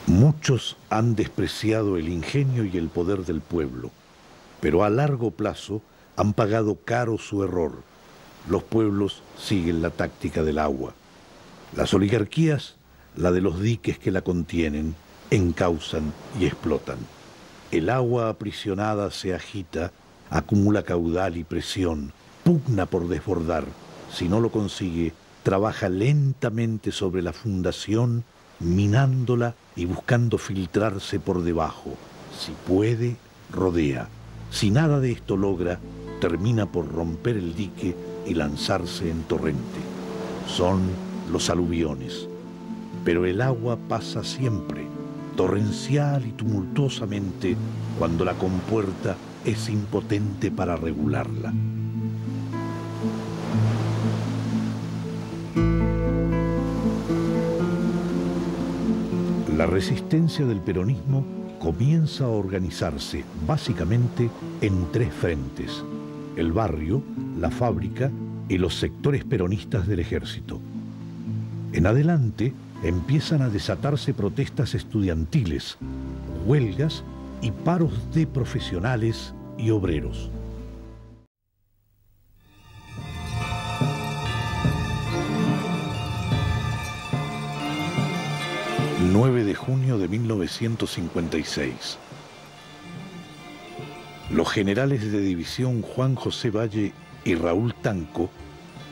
Muchos han despreciado el ingenio y el poder del pueblo, pero a largo plazo han pagado caro su error. Los pueblos siguen la táctica del agua. Las oligarquías, la de los diques que la contienen, encausan y explotan. El agua aprisionada se agita, acumula caudal y presión, pugna por desbordar. Si no lo consigue, trabaja lentamente sobre la fundación, minándola y buscando filtrarse por debajo. Si puede, rodea. Si nada de esto logra, termina por romper el dique y lanzarse en torrente. Son los aluviones. Pero el agua pasa siempre, torrencial y tumultuosamente, cuando la compuerta es impotente para regularla. La resistencia del peronismo comienza a organizarse básicamente en tres frentes: el barrio, la fábrica y los sectores peronistas del ejército. En adelante empiezan a desatarse protestas estudiantiles, huelgas y paros de profesionales y obreros. 9 de junio de 1956. Los generales de división Juan José Valle y Raúl Tanco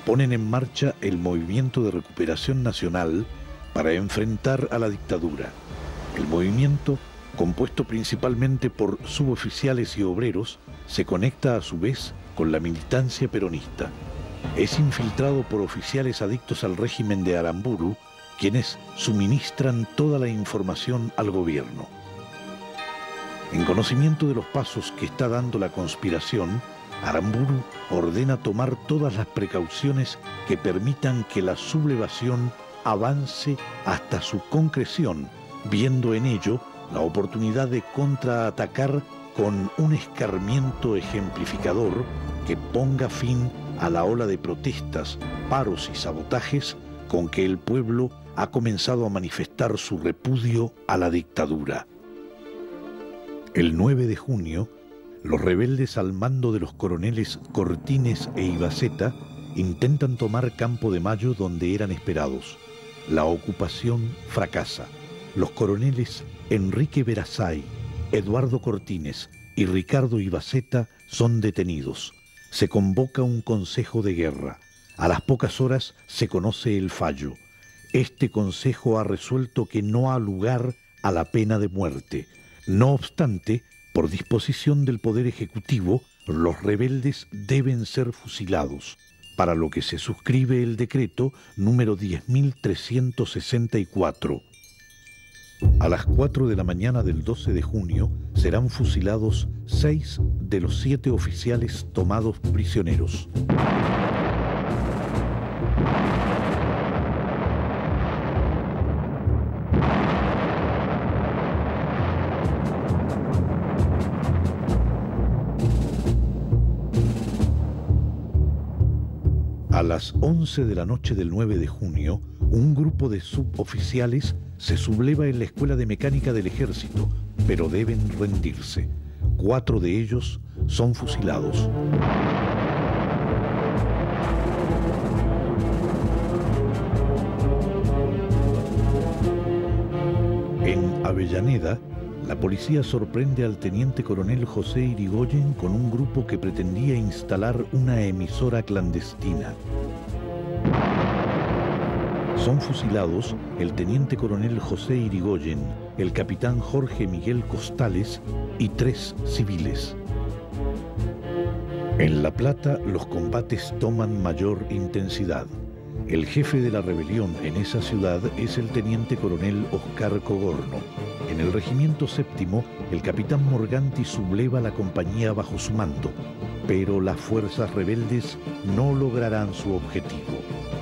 ponen en marcha el Movimiento de Recuperación Nacional para enfrentar a la dictadura. El movimiento, compuesto principalmente por suboficiales y obreros, se conecta a su vez con la militancia peronista. Es infiltrado por oficiales adictos al régimen de Aramburu, quienes suministran toda la información al gobierno. En conocimiento de los pasos que está dando la conspiración, Aramburu ordena tomar todas las precauciones que permitan que la sublevación avance hasta su concreción, viendo en ello la oportunidad de contraatacar con un escarmiento ejemplificador que ponga fin a la ola de protestas, paros y sabotajes con que el pueblo ha comenzado a manifestar su repudio a la dictadura. El 9 de junio, los rebeldes al mando de los coroneles Cortines e Ibaceta intentan tomar Campo de Mayo donde eran esperados. La ocupación fracasa. Los coroneles Enrique Verasay, Eduardo Cortines y Ricardo Ibaceta son detenidos. Se convoca un consejo de guerra. A las pocas horas se conoce el fallo. Este consejo ha resuelto que no ha lugar a la pena de muerte. No obstante, por disposición del Poder Ejecutivo, los rebeldes deben ser fusilados, para lo que se suscribe el decreto número 10.364. A las 4 de la mañana del 12 de junio serán fusilados 6 de los 7 oficiales tomados prisioneros. A las 11 de la noche del 9 de junio, un grupo de suboficiales se subleva en la Escuela de Mecánica del Ejército, pero deben rendirse. 4 de ellos son fusilados. En Avellaneda, la policía sorprende al teniente coronel José Irigoyen con un grupo que pretendía instalar una emisora clandestina. Son fusilados el teniente coronel José Irigoyen, el capitán Jorge Miguel Costales y 3 civiles. En La Plata, los combates toman mayor intensidad. El jefe de la rebelión en esa ciudad es el teniente coronel Oscar Cogorno. En el regimiento séptimo, el capitán Morganti subleva la compañía bajo su mando, pero las fuerzas rebeldes no lograrán su objetivo.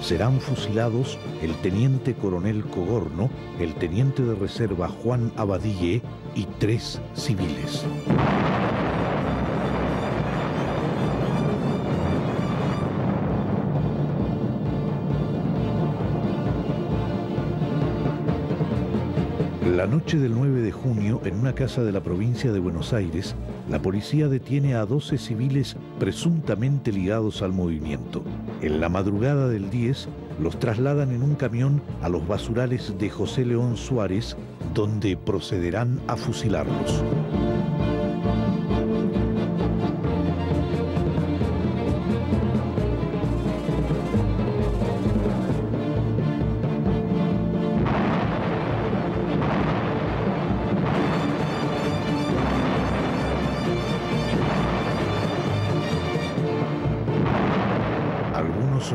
Serán fusilados el teniente coronel Cogorno, el teniente de reserva Juan Abadie y 3 civiles. La noche del 9 de junio, en una casa de la provincia de Buenos Aires, la policía detiene a 12 civiles presuntamente ligados al movimiento. En la madrugada del 10, los trasladan en un camión a los basurales de José León Suárez, donde procederán a fusilarlos.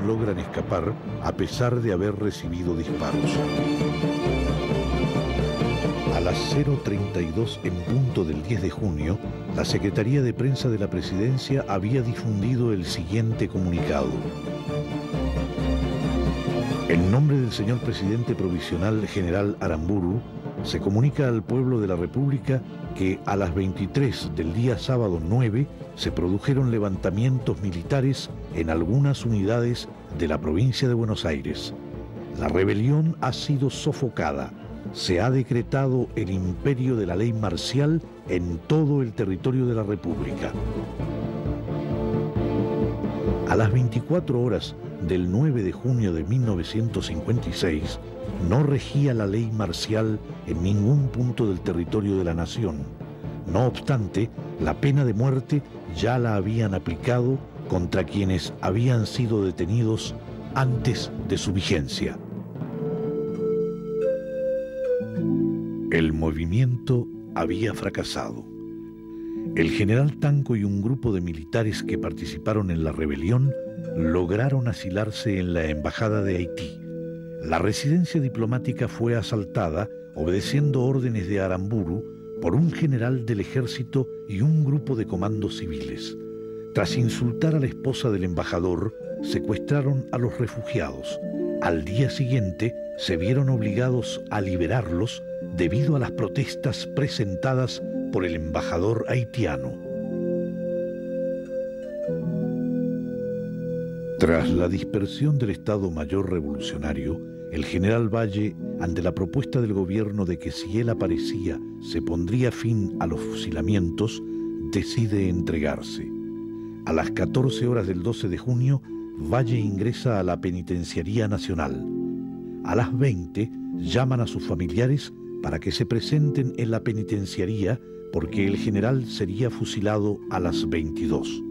Logran escapar a pesar de haber recibido disparos. A las 0:32 en punto del 10 de junio, la Secretaría de Prensa de la Presidencia había difundido el siguiente comunicado. En nombre del señor Presidente Provisional General Aramburu, se comunica al pueblo de la República que a las 23 del día sábado 9 se produjeron levantamientos militares en algunas unidades de la provincia de Buenos Aires. La rebelión ha sido sofocada. Se ha decretado el imperio de la ley marcial en todo el territorio de la República. A las 24 horas del 9 de junio de 1956, no regía la ley marcial en ningún punto del territorio de la nación. No obstante, la pena de muerte ya la habían aplicado contra quienes habían sido detenidos antes de su vigencia. El movimiento había fracasado. El general Tanco y un grupo de militares que participaron en la rebelión lograron asilarse en la embajada de Haití. La residencia diplomática fue asaltada, obedeciendo órdenes de Aramburu, por un general del ejército y un grupo de comandos civiles. Tras insultar a la esposa del embajador, secuestraron a los refugiados. Al día siguiente, se vieron obligados a liberarlos debido a las protestas presentadas por el embajador haitiano. Tras la dispersión del Estado Mayor Revolucionario, el general Valle, ante la propuesta del gobierno de que si él aparecía se pondría fin a los fusilamientos, decide entregarse. A las 14 horas del 12 de junio, Valle ingresa a la Penitenciaría Nacional. A las 20 llaman a sus familiares para que se presenten en la penitenciaría porque el general sería fusilado a las 22.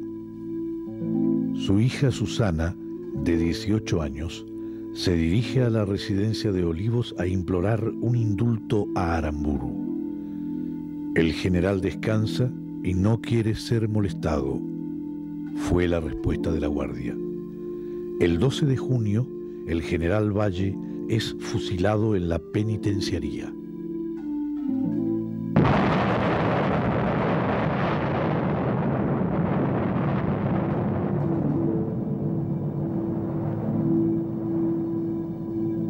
Su hija Susana, de 18 años, se dirige a la residencia de Olivos a implorar un indulto a Aramburu. El general descansa y no quiere ser molestado, fue la respuesta de la guardia. El 12 de junio, el general Valle es fusilado en la penitenciaría.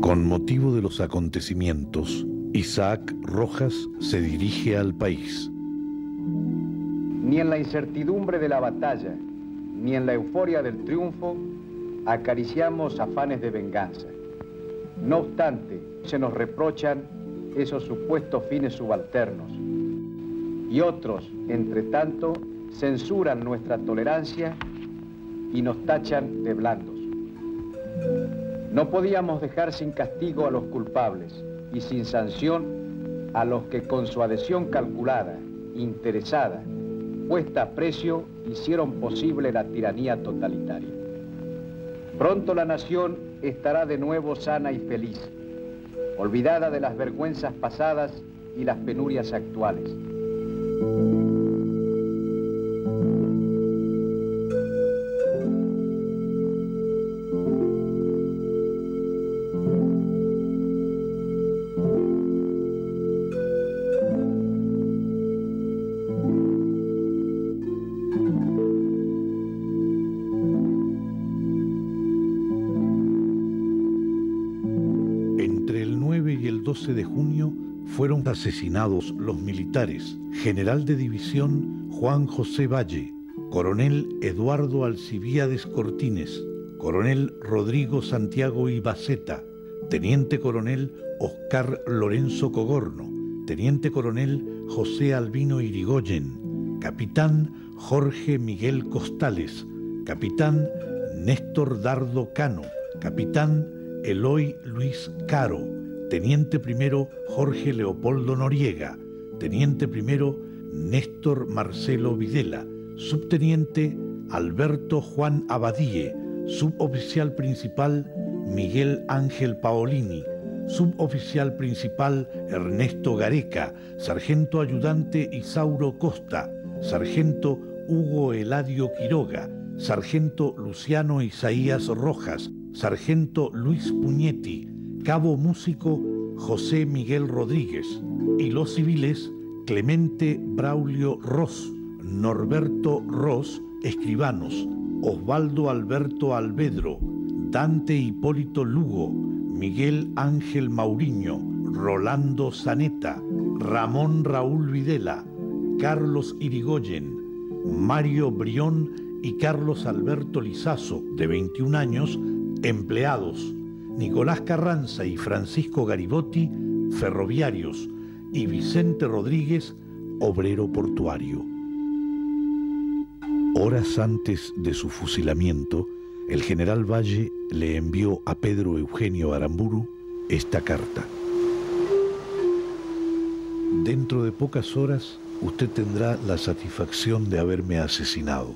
Con motivo de los acontecimientos, Isaac Rojas se dirige al país. Ni en la incertidumbre de la batalla, ni en la euforia del triunfo, acariciamos afanes de venganza. No obstante, se nos reprochan esos supuestos fines subalternos. Y otros, entre tanto, censuran nuestra tolerancia y nos tachan de blandos. No podíamos dejar sin castigo a los culpables y sin sanción a los que con su adhesión calculada, interesada, puesta a precio, hicieron posible la tiranía totalitaria. Pronto la nación estará de nuevo sana y feliz, olvidada de las vergüenzas pasadas y las penurias actuales. El 12 de junio fueron asesinados los militares general de división Juan José Valle, coronel Eduardo Alcibíades Cortines, coronel Rodrigo Santiago Ibaceta, teniente coronel Oscar Lorenzo Cogorno, Teniente Coronel José Albino Irigoyen, Capitán Jorge Miguel Costales, Capitán Néstor Dardo Cano, Capitán Eloy Luis Caro, Teniente Primero Jorge Leopoldo Noriega, Teniente Primero Néstor Marcelo Videla, Subteniente Alberto Juan Abadie, Suboficial Principal Miguel Ángel Paolini, Suboficial Principal Ernesto Gareca, Sargento Ayudante Isauro Costa, Sargento Hugo Eladio Quiroga, Sargento Luciano Isaías Rojas, Sargento Luis Puñetti, Cabo Músico José Miguel Rodríguez, y los civiles Clemente Braulio Ros, Norberto Ros, escribanos, Osvaldo Alberto Alvedro, Dante Hipólito Lugo, Miguel Ángel Mauriño, Rolando Zaneta, Ramón Raúl Videla, Carlos Irigoyen, Mario Brión y Carlos Alberto Lizazo, de 21 años, empleados, Nicolás Carranza y Francisco Garibotti, ferroviarios, y Vicente Rodríguez, obrero portuario. Horas antes de su fusilamiento, el general Valle le envió a Pedro Eugenio Aramburu esta carta. Dentro de pocas horas, usted tendrá la satisfacción de haberme asesinado.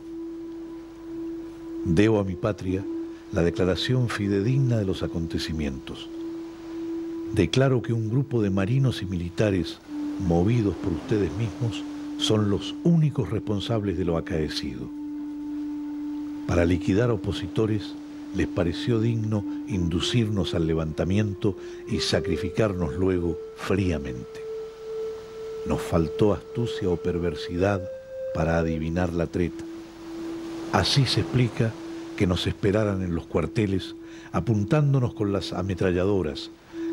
Debo a mi patria la declaración fidedigna de los acontecimientos. Declaro que un grupo de marinos y militares, movidos por ustedes mismos, son los únicos responsables de lo acaecido. Para liquidar opositores, les pareció digno inducirnos al levantamiento y sacrificarnos luego fríamente. Nos faltó astucia o perversidad para adivinar la treta. Así se explica que nos esperaran en los cuarteles, apuntándonos con las ametralladoras,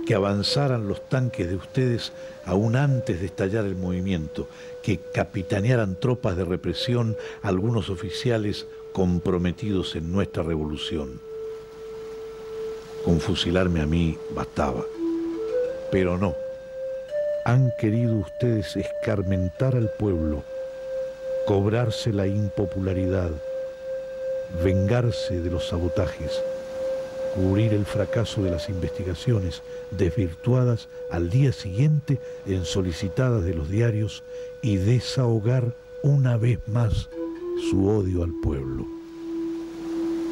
que avanzaran los tanques de ustedes aún antes de estallar el movimiento, que capitanearan tropas de represión algunos oficiales comprometidos en nuestra revolución. Con fusilarme a mí bastaba, pero no. Han querido ustedes escarmentar al pueblo, cobrarse la impopularidad, vengarse de los sabotajes, cubrir el fracaso de las investigaciones desvirtuadas al día siguiente en solicitadas de los diarios y desahogar una vez más su odio al pueblo.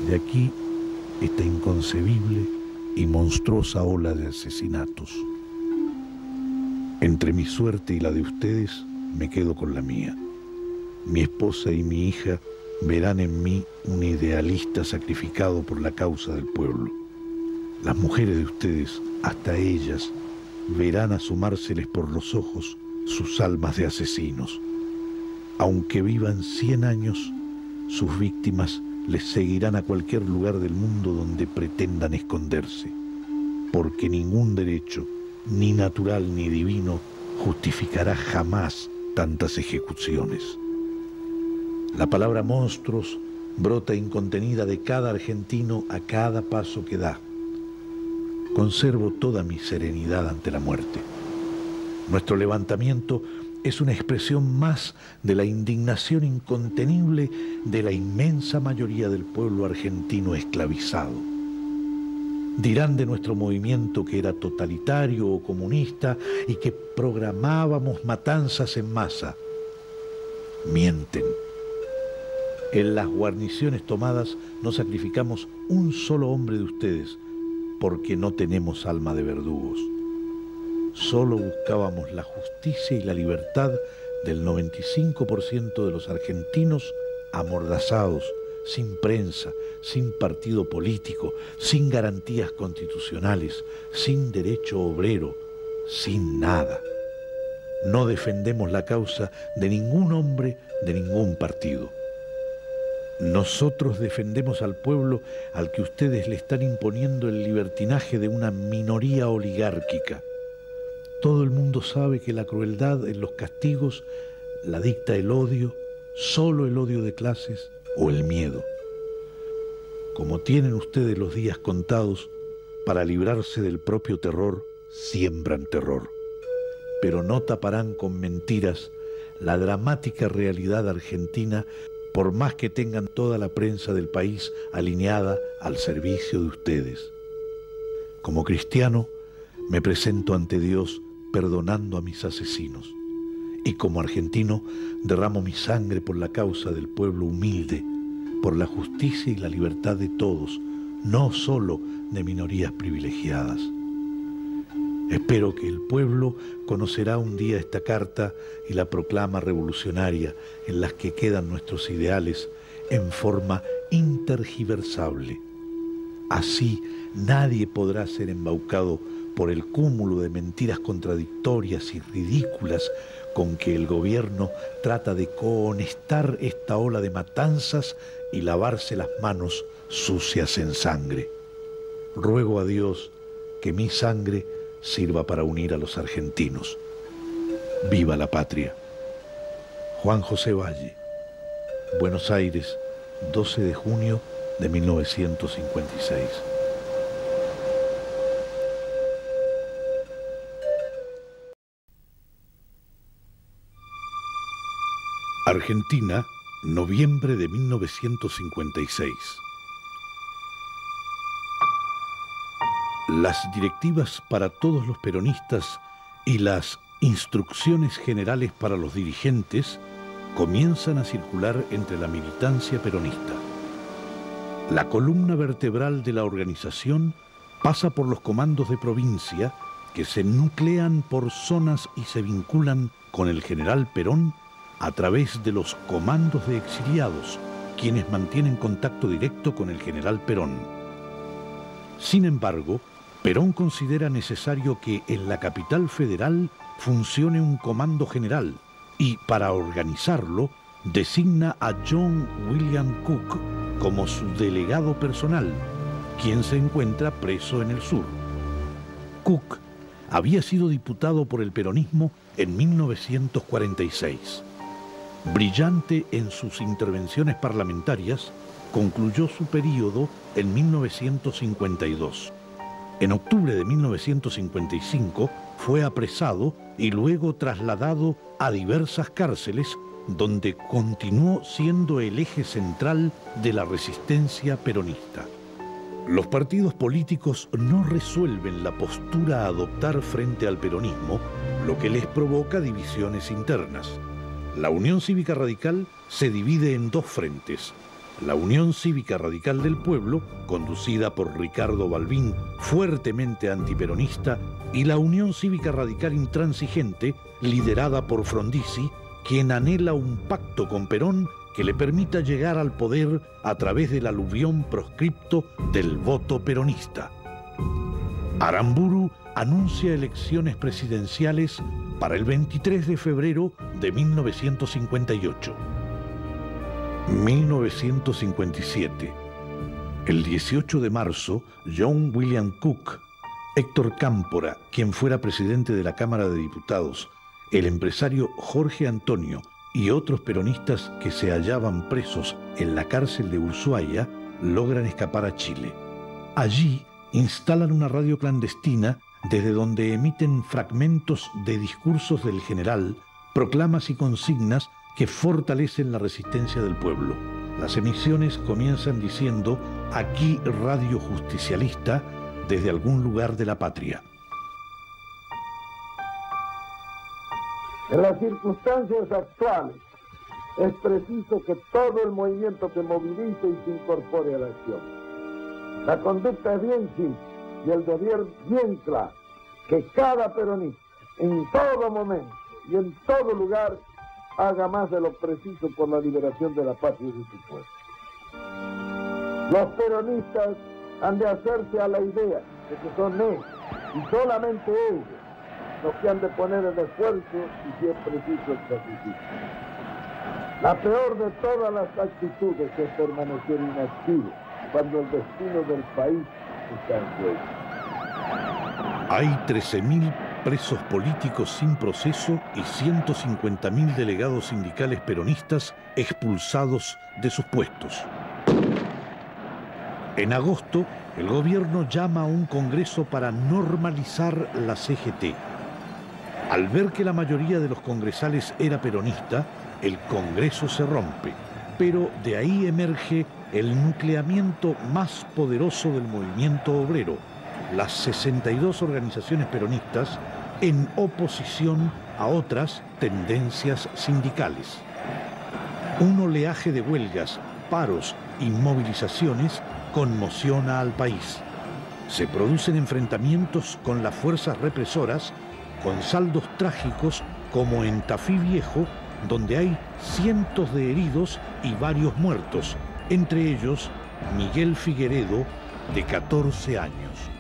De aquí esta inconcebible y monstruosa ola de asesinatos. Entre mi suerte y la de ustedes me quedo con la mía. Mi esposa y mi hija verán en mí un idealista sacrificado por la causa del pueblo. Las mujeres de ustedes, hasta ellas, verán asomárseles por los ojos sus almas de asesinos. Aunque vivan 100 años, sus víctimas les seguirán a cualquier lugar del mundo donde pretendan esconderse, porque ningún derecho, ni natural ni divino, justificará jamás tantas ejecuciones. La palabra monstruos brota incontenida de cada argentino a cada paso que da. Conservo toda mi serenidad ante la muerte. Nuestro levantamiento es una expresión más de la indignación incontenible de la inmensa mayoría del pueblo argentino esclavizado. Dirán de nuestro movimiento que era totalitario o comunista y que programábamos matanzas en masa. Mienten. En las guarniciones tomadas no sacrificamos un solo hombre de ustedes, porque no tenemos alma de verdugos. Solo buscábamos la justicia y la libertad del 95% de los argentinos amordazados, sin prensa, sin partido político, sin garantías constitucionales, sin derecho obrero, sin nada. No defendemos la causa de ningún hombre, de ningún partido. Nosotros defendemos al pueblo al que ustedes le están imponiendo el libertinaje de una minoría oligárquica. Todo el mundo sabe que la crueldad en los castigos la dicta el odio, solo el odio de clases o el miedo. Como tienen ustedes los días contados, para librarse del propio terror, siembran terror. pero no taparán con mentiras la dramática realidad argentina, por más que tengan toda la prensa del país alineada al servicio de ustedes. Como cristiano, me presento ante Dios perdonando a mis asesinos, y como argentino derramo mi sangre por la causa del pueblo humilde, por la justicia y la libertad de todos, no solo de minorías privilegiadas. Espero que el pueblo conocerá un día esta carta y la proclama revolucionaria en las que quedan nuestros ideales en forma intergiversable. Así nadie podrá ser embaucado por el cúmulo de mentiras contradictorias y ridículas con que el gobierno trata de cohonestar esta ola de matanzas y lavarse las manos sucias en sangre. Ruego a Dios que mi sangre sirva para unir a los argentinos. ¡Viva la patria! Juan José Valle, Buenos Aires, 12 de junio de 1956. Argentina, noviembre de 1956. Las directivas para todos los peronistas y las instrucciones generales para los dirigentes comienzan a circular entre la militancia peronista. La columna vertebral de la organización pasa por los comandos de provincia que se nuclean por zonas y se vinculan con el general Perón a través de los comandos de exiliados, quienes mantienen contacto directo con el general Perón. Sin embargo, Perón considera necesario que en la capital federal funcione un comando general y, para organizarlo, designa a John William Cook como su delegado personal, quien se encuentra preso en el sur. Cook había sido diputado por el peronismo en 1946. Brillante en sus intervenciones parlamentarias, concluyó su período en 1952. En octubre de 1955 fue apresado y luego trasladado a diversas cárceles donde continuó siendo el eje central de la resistencia peronista. Los partidos políticos no resuelven la postura a adoptar frente al peronismo, lo que les provoca divisiones internas. La Unión Cívica Radical se divide en dos frentes: la Unión Cívica Radical del Pueblo, conducida por Ricardo Balbín, fuertemente antiperonista, y la Unión Cívica Radical Intransigente, liderada por Frondizi, quien anhela un pacto con Perón que le permita llegar al poder a través del aluvión proscripto del voto peronista. Aramburu anuncia elecciones presidenciales para el 23 de febrero de 1958. 1957. El 18 de marzo, John William Cook, Héctor Cámpora, quien fuera presidente de la Cámara de Diputados, el empresario Jorge Antonio y otros peronistas que se hallaban presos en la cárcel de Ushuaia logran escapar a Chile. Allí instalan una radio clandestina desde donde emiten fragmentos de discursos del general, proclamas y consignas que fortalecen la resistencia del pueblo. Las emisiones comienzan diciendo: aquí Radio Justicialista, desde algún lugar de la patria. En las circunstancias actuales es preciso que todo el movimiento se movilice y se incorpore a la acción. La conducta es bien simple y el deber bien claro: que cada peronista, en todo momento y en todo lugar, haga más de lo preciso por la liberación de la patria y de su pueblo. Los peronistas han de hacerse a la idea de que son ellos, y solamente ellos, los que han de poner el esfuerzo y, si es preciso, el sacrificio. La peor de todas las actitudes es permanecer inactivo cuando el destino del país está en juego. Hay 13.000 presos políticos sin proceso y 150.000 delegados sindicales peronistas expulsados de sus puestos. En agosto, el gobierno llama a un congreso para normalizar la CGT. Al ver que la mayoría de los congresales era peronista, el Congreso se rompe, pero de ahí emerge el nucleamiento más poderoso del movimiento obrero, las 62 organizaciones peronistas en oposición a otras tendencias sindicales. Un oleaje de huelgas, paros y movilizaciones conmociona al país. Se producen enfrentamientos con las fuerzas represoras, con saldos trágicos como en Tafí Viejo, donde hay cientos de heridos y varios muertos, entre ellos Miguel Figueredo, de 14 años.